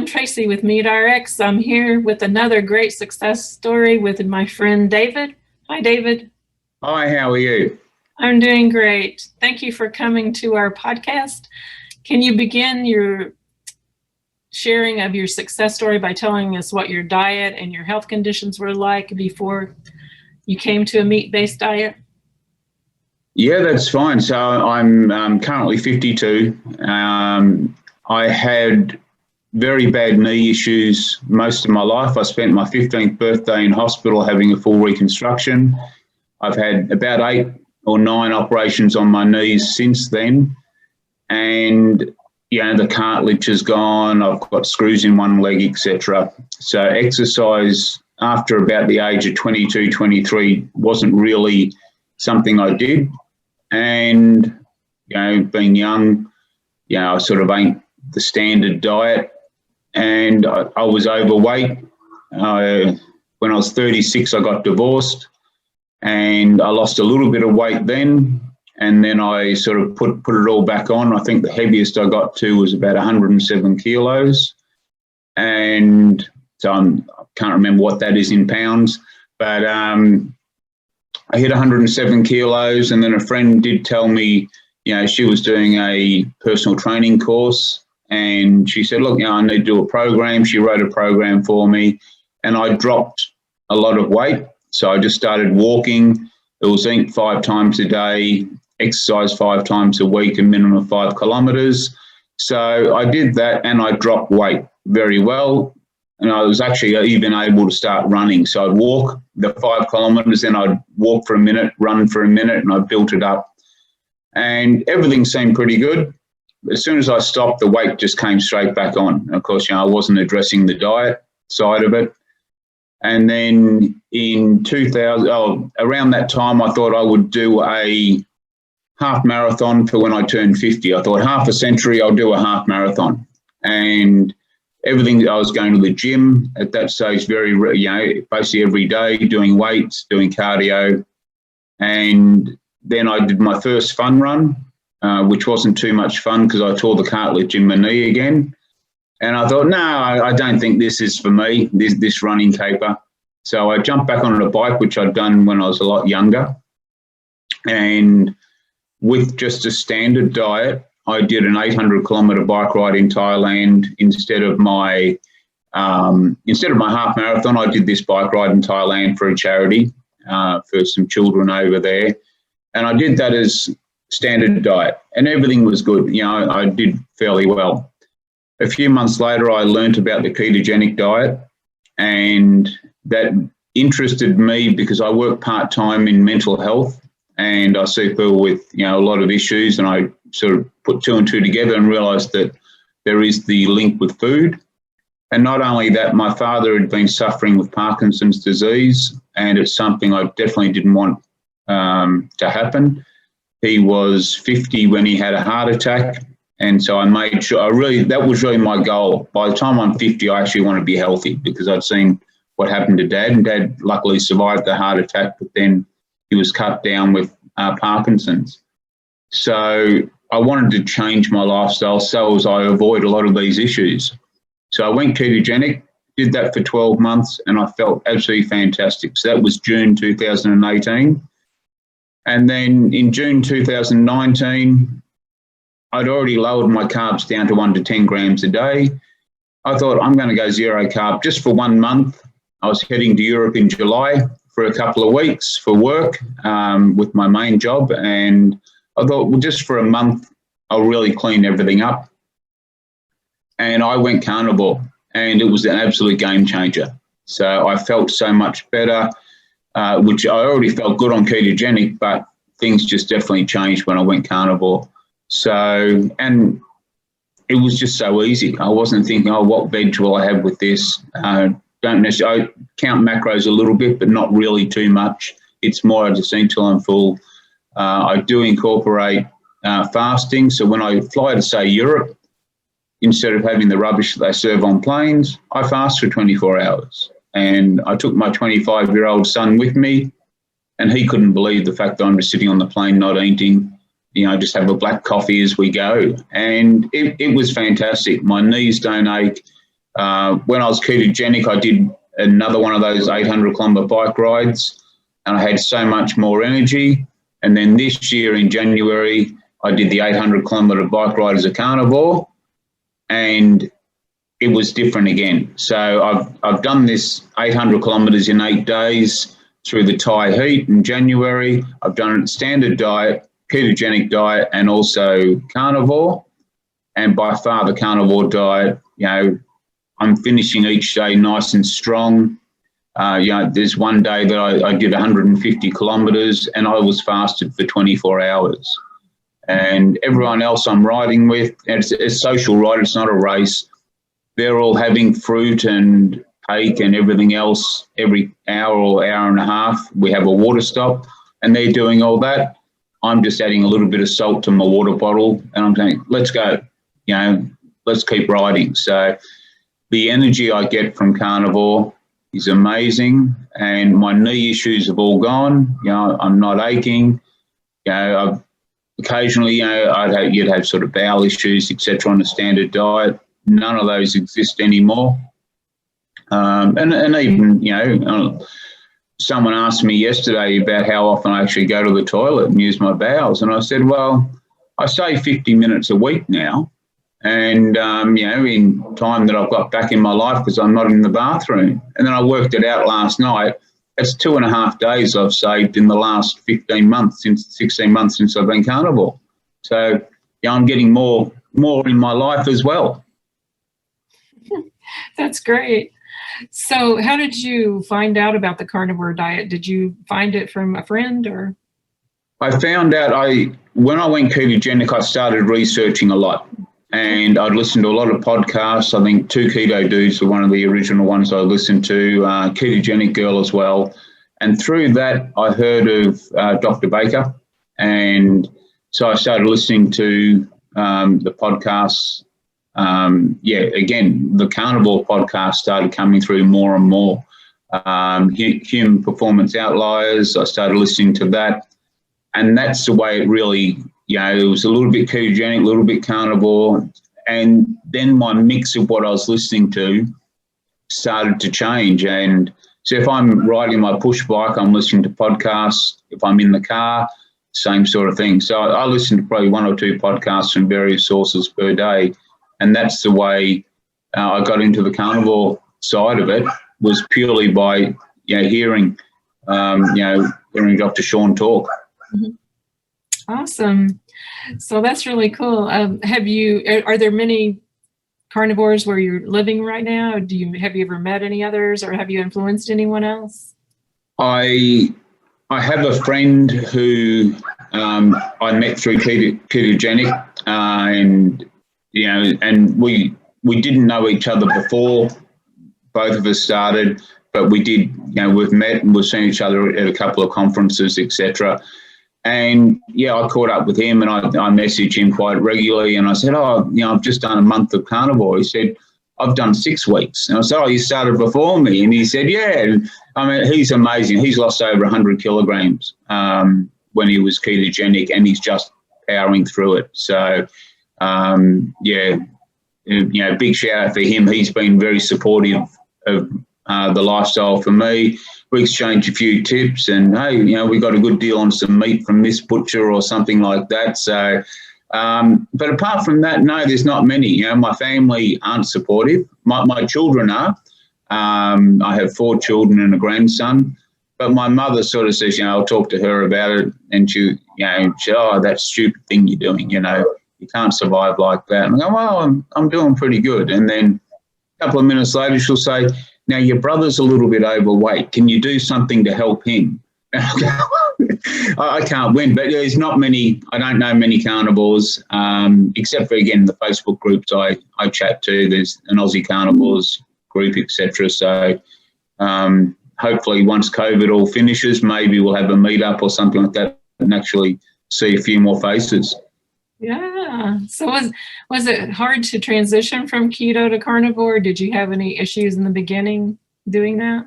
Tracy with Medrx. I'm here with another great success story with my friend David. Hi, David. Hi, how are you? I'm doing great. Thank you for coming to our podcast. Can you begin your sharing of your success story by telling us what your diet and your health conditions were like before you came to a meat-based diet? Yeah, that's fine. So I'm currently 52. I had very bad knee issues most of my life. I spent my 15th birthday in hospital having a full reconstruction. I've had about 8 or 9 operations on my knees since then. And, you know, the cartilage is gone. I've got screws in one leg, etc. So exercise after about the age of 22, 23 wasn't really something I did. And, you know, being young, you know, I sort of ain't the standard diet. And I was overweight. When I was 36, I got divorced and I lost a little bit of weight then. And then I sort of put it all back on. I think the heaviest I got to was about 107 kilos. And so I can't remember what that is in pounds, but I hit 107 kilos. And then a friend did tell me, you know, she was doing a personal training course. And she said, look, you know, I need to do a program. She wrote a program for me and I dropped a lot of weight. So I just started walking. It was eat 5 times a day, exercise 5 times a week, a minimum of 5 kilometres. So I did that and I dropped weight very well. And I was actually even able to start running. So I'd walk the 5 kilometres, then I'd walk for a minute, run for a minute, and I built it up. And everything seemed pretty good. As soon as I stopped, the weight just came straight back on. And of course, you know, I wasn't addressing the diet side of it. And then in around that time, I thought I would do a half marathon for when I turned 50. I thought half a century, I'll do a half marathon. And everything, I was going to the gym at that stage, basically every day, doing weights, doing cardio. And then I did my first fun run, which wasn't too much fun because I tore the cartilage in my knee again. And I thought, no, I don't think this is for me, this running caper. So I jumped back on a bike, which I'd done when I was a lot younger. And with just a standard diet, I did an 800-kilometre bike ride in Thailand instead of my half marathon. I did this bike ride in Thailand for a charity for some children over there. And I did that as standard diet and everything was good. You know, I did fairly well. A few months later, I learnt about the ketogenic diet and that interested me because I work part-time in mental health and I see people with, you know, a lot of issues, and I sort of put 2 and 2 together and realised that there is the link with food. And not only that, my father had been suffering with Parkinson's disease, and it's something I definitely didn't want to happen. He was 50 when he had a heart attack, and so I made sure that was really my goal. By the time I'm 50, I actually want to be healthy because I'd seen what happened to Dad, and Dad luckily survived the heart attack, but then he was cut down with Parkinson's. So I wanted to change my lifestyle so as I avoid a lot of these issues. So I went ketogenic, did that for 12 months, and I felt absolutely fantastic. So that was June 2018. And then in June 2019, I'd already lowered my carbs down to 1 to 10 grams a day. I thought I'm going to go zero carb just for 1 month. I was heading to Europe in July for a couple of weeks for work with my main job. And I thought, well, just for a month, I'll really clean everything up. And I went carnivore, and it was an absolute game changer. So I felt so much better, which I already felt good on ketogenic, but things just definitely changed when I went carnivore. So, and it was just so easy. I wasn't thinking, oh, what veg will I have with this? Don't necessarily, I count macros a little bit, but not really too much. It's more I just eat till I'm full. I do incorporate fasting. So when I fly to, say, Europe, instead of having the rubbish that they serve on planes, I fast for 24 hours. And I took my 25-year-old son with me, and he couldn't believe the fact that I'm just sitting on the plane not eating. You know, just have a black coffee as we go. And it was fantastic. My knees don't ache. When I was ketogenic, I did another one of those 800-kilometre bike rides, and I had so much more energy. And then this year in January, I did the 800-kilometre bike ride as a carnivore, and it was different again. So I've done this 800 kilometres in 8 days through the Thai heat in January. I've done a standard diet, ketogenic diet, and also carnivore. And by far the carnivore diet, I'm finishing each day nice and strong. There's one day that I did 150 kilometres and I was fasted for 24 hours. And everyone else I'm riding with, and it's a social ride, it's not a race, they're all having fruit and cake and everything else every hour or hour and a half. We have a water stop and they're doing all that. I'm just adding a little bit of salt to my water bottle and I'm saying, let's go, let's keep riding. So the energy I get from carnivore is amazing, and my knee issues have all gone. I'm not aching. I've occasionally, you'd have sort of bowel issues, etc. on a standard diet. None of those exist anymore. And even, someone asked me yesterday about how often I actually go to the toilet and use my bowels. And I said, well, I say 50 minutes a week now. And, in time that I've got back in my life because I'm not in the bathroom. And then I worked it out last night. It's 2.5 days I've saved in the last 16 months since I've been carnivore. So, I'm getting more in my life as well. That's great. So how did you find out about the carnivore diet? Did you find it from a friend or? I found out when I went ketogenic, I started researching a lot. And I'd listened to a lot of podcasts. I think Two Keto Dudes were one of the original ones I listened to, Ketogenic Girl as well. And through that, I heard of Dr. Baker. And so I started listening to the podcasts. Again, the carnivore podcast started coming through more and more. Human Performance Outliers, I started listening to that. And that's the way it really, it was a little bit ketogenic, a little bit carnivore. And then my mix of what I was listening to started to change. And so if I'm riding my push bike, I'm listening to podcasts. If I'm in the car, same sort of thing. So I listen to probably 1 or 2 podcasts from various sources per day. And that's the way I got into the carnivore side of it, was purely by hearing Dr. Shawn talk. Mm-hmm. Awesome. So that's really cool. Are there many carnivores where you're living right now? Have you ever met any others, or have you influenced anyone else? I have a friend who I met through ketogenic, and we didn't know each other before both of us started, but we did. We've met and we've seen each other at a couple of conferences, etc. And I caught up with him and I messaged him quite regularly. And I said, I've just done a month of carnivore. He said, I've done 6 weeks. And I said, you started before me? And he said, yeah. And, he's amazing. He's lost over 100 kilograms when he was ketogenic, and he's just powering through it. So, big shout out for him. He's been very supportive of the lifestyle for me. We exchanged a few tips and, hey, we got a good deal on some meat from this butcher or something like that. So, but apart from that, no, there's not many. My family aren't supportive. My children are. I have 4 children and a grandson. But my mother sort of says, I'll talk to her about it. And she, that stupid thing you're doing, you can't survive like that. And I go, well, I'm doing pretty good. And then a couple of minutes later, she'll say, now, your brother's a little bit overweight. Can you do something to help him? I can't win, but there's not many. I don't know many carnivores, except for, again, the Facebook groups I chat to. There's an Aussie Carnivores group, etc. So hopefully once COVID all finishes, maybe we'll have a meetup or something like that and actually see a few more faces. Yeah. So was it hard to transition from keto to carnivore? Did you have any issues in the beginning doing that?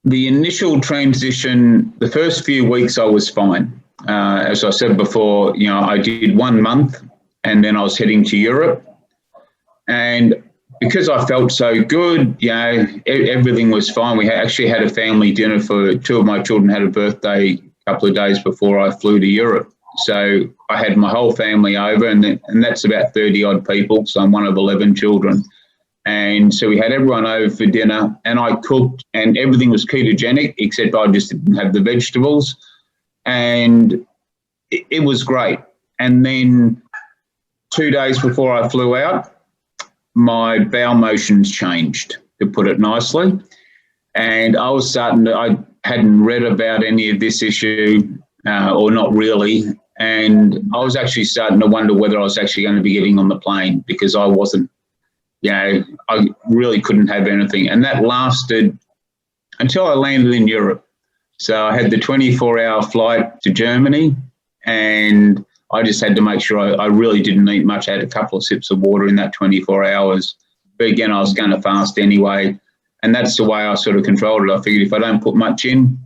The initial transition, the first few weeks I was fine. As I said before, I did 1 month and then I was heading to Europe. And because I felt so good, everything was fine. We actually had a family dinner for two of my children had a birthday a couple of days before I flew to Europe. So I had my whole family over, and that's about 30 odd people. So I'm one of 11 children. And so we had everyone over for dinner, and I cooked, and everything was ketogenic, except I just didn't have the vegetables. And it was great. And then 2 days before I flew out, my bowel motions changed, to put it nicely. And I hadn't read about any of this issue, or not really. And I was actually starting to wonder whether I was actually going to be getting on the plane, because I wasn't, I really couldn't have anything. And that lasted until I landed in Europe. So I had the 24-hour flight to Germany, and I just had to make sure I really didn't eat much. I had a couple of sips of water in that 24 hours. But again, I was going to fast anyway. And that's the way I sort of controlled it. I figured if I don't put much in,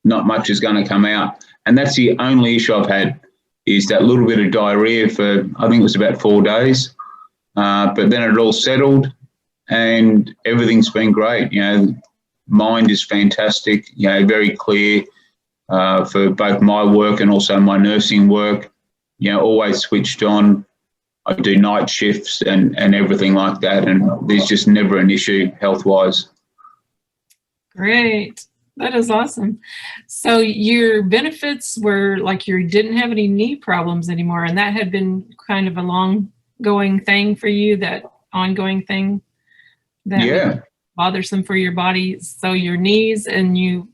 not much is going to come out. And that's the only issue I've had, is that little bit of diarrhea for, I think it was about 4 days. But then it all settled, and everything's been great. Mind is fantastic, very clear for both my work and also my nursing work. Always switched on. I do night shifts and everything like that, and there's just never an issue health-wise. Great. That is awesome. So your benefits were like you didn't have any knee problems anymore, and that had been kind of a long-going thing for you, that ongoing thing that was bothersome for your body. So your knees, and you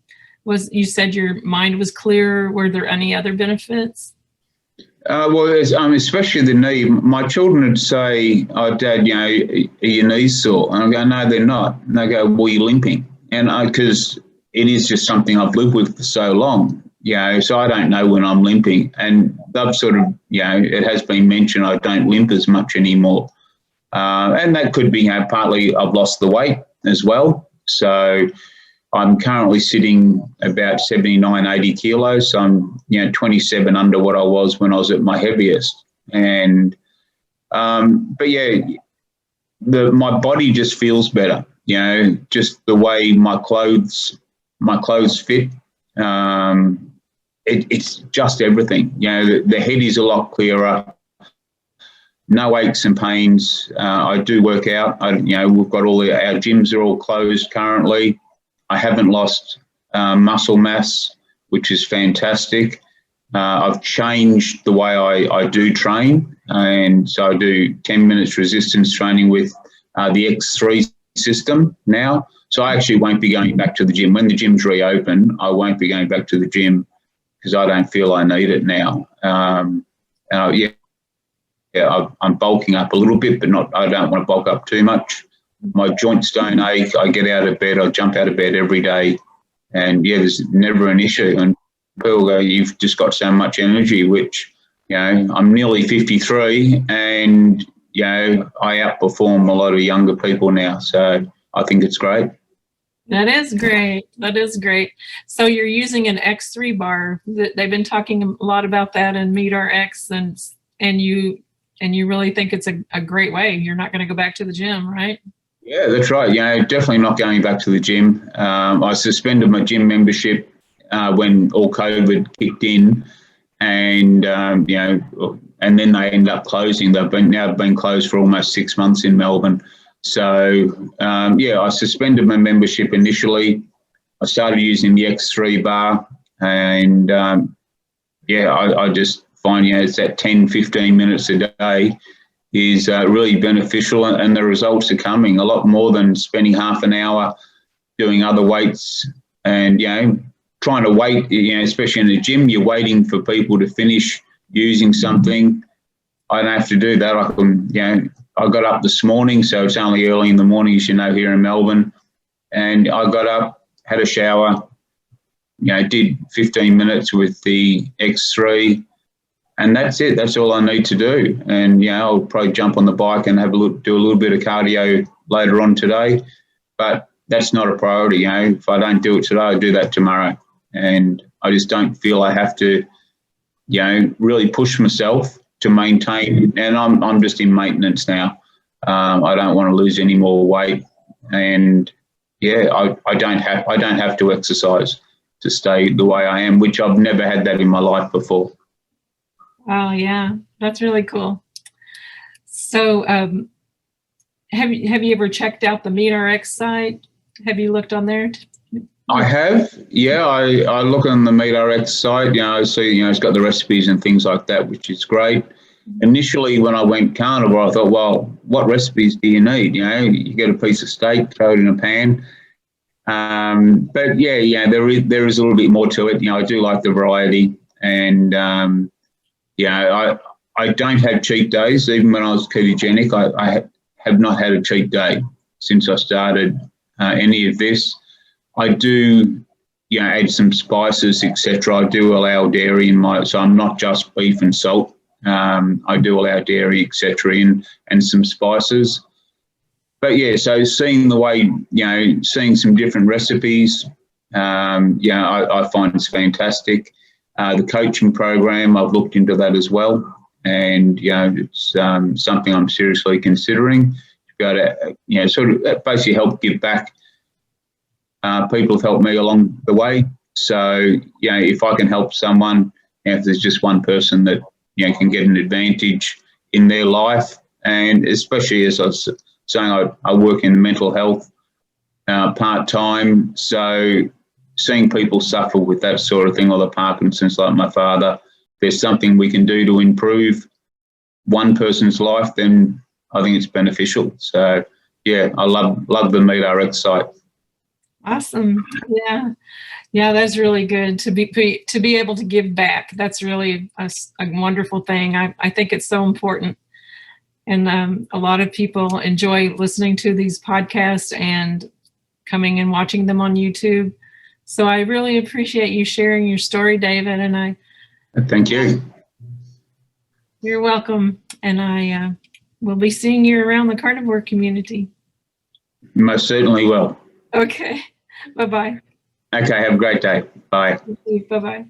said your mind was clear. Were there any other benefits? Well, especially the knee. My children would say, "Oh, Dad, are your knees sore?" And I go, "No, they're not." And they go, "Well, you're limping," and because it is just something I've lived with for so long, so I don't know when I'm limping. And they've sort of, it has been mentioned I don't limp as much anymore. And that could be, partly I've lost the weight as well. So I'm currently sitting about 79, 80 kilos. So I'm, 27 under what I was when I was at my heaviest. And, but my body just feels better, just the way my clothes fit. It's just everything. The head is a lot clearer. No aches and pains. I do work out. We've got our gyms are all closed currently. I haven't lost muscle mass, which is fantastic. I've changed the way I do train, and so I do 10 minutes resistance training with the X3 system now. So I actually won't be going back to the gym. When the gyms reopen, I won't be going back to the gym because I don't feel I need it now. I'm bulking up a little bit, but I don't want to bulk up too much. My joints don't ache. I get out of bed. I jump out of bed every day. And, there's never an issue. And people go, "You've just got so much energy," which, I'm nearly 53 and, I outperform a lot of younger people now. So I think it's great. That is great. That is great. So you're using an X3 bar. They've been talking a lot about that in Medrx, and you really think it's a great way. You're not going to go back to the gym, right? Yeah, that's right. Definitely not going back to the gym. I suspended my gym membership when all COVID kicked in, and and then they ended up closing. They've been closed for almost 6 months in Melbourne. So I suspended my membership initially. I started using the X3 bar, and I just find it's that 10, 15 minutes a day is really beneficial, and the results are coming a lot more than spending half an hour doing other weights and trying to wait, especially in the gym, you're waiting for people to finish using something. I don't have to do that. I can, I got up this morning, so it's only early in the morning, as you know, here in Melbourne, and I got up, had a shower, did 15 minutes with the X3, and that's it. That's all I need to do. And, I'll probably jump on the bike and do a little bit of cardio later on today, but that's not a priority. If I don't do it today, I'll do that tomorrow. And I just don't feel I have to, really push myself to maintain. And I'm just in maintenance now. I don't want to lose any more weight, and I don't have to exercise to stay the way I am, which I've never had that in my life before. Oh, yeah, that's really cool. So have you ever checked out the Medrx site? Have you looked on there? I have, yeah. I look on the Medrx site, I see, it's got the recipes and things like that, which is great. Initially, when I went carnivore, I thought, well, what recipes do you need? You get a piece of steak, throw it in a pan. But there is a little bit more to it. I do like the variety, and I don't have cheat days. Even when I was ketogenic, I have not had a cheat day since I started any of this. I do, add some spices, etc. I do allow dairy in so I'm not just beef and salt. I do allow dairy, etc., and some spices. But so seeing the way, seeing some different recipes, I find it's fantastic. The coaching program, I've looked into that as well, and it's something I'm seriously considering to be able to, sort of basically help give back. People have helped me along the way, so if I can help someone, if there's just one person that can get an advantage in their life, and especially as I was saying, I work in mental health part-time, so seeing people suffer with that sort of thing, or the Parkinson's, like my father, there's something we can do to improve one person's life, then I think it's beneficial. So I love the Medrx site. Awesome. Yeah, that's really good to be able to give back. That's really a wonderful thing. I think it's so important. And a lot of people enjoy listening to these podcasts and coming and watching them on YouTube. So I really appreciate you sharing your story, David. And thank you. You're welcome. And I will be seeing you around the carnivore community. Most certainly will. Okay. Bye-bye. Okay. Have a great day. Bye. Bye-bye.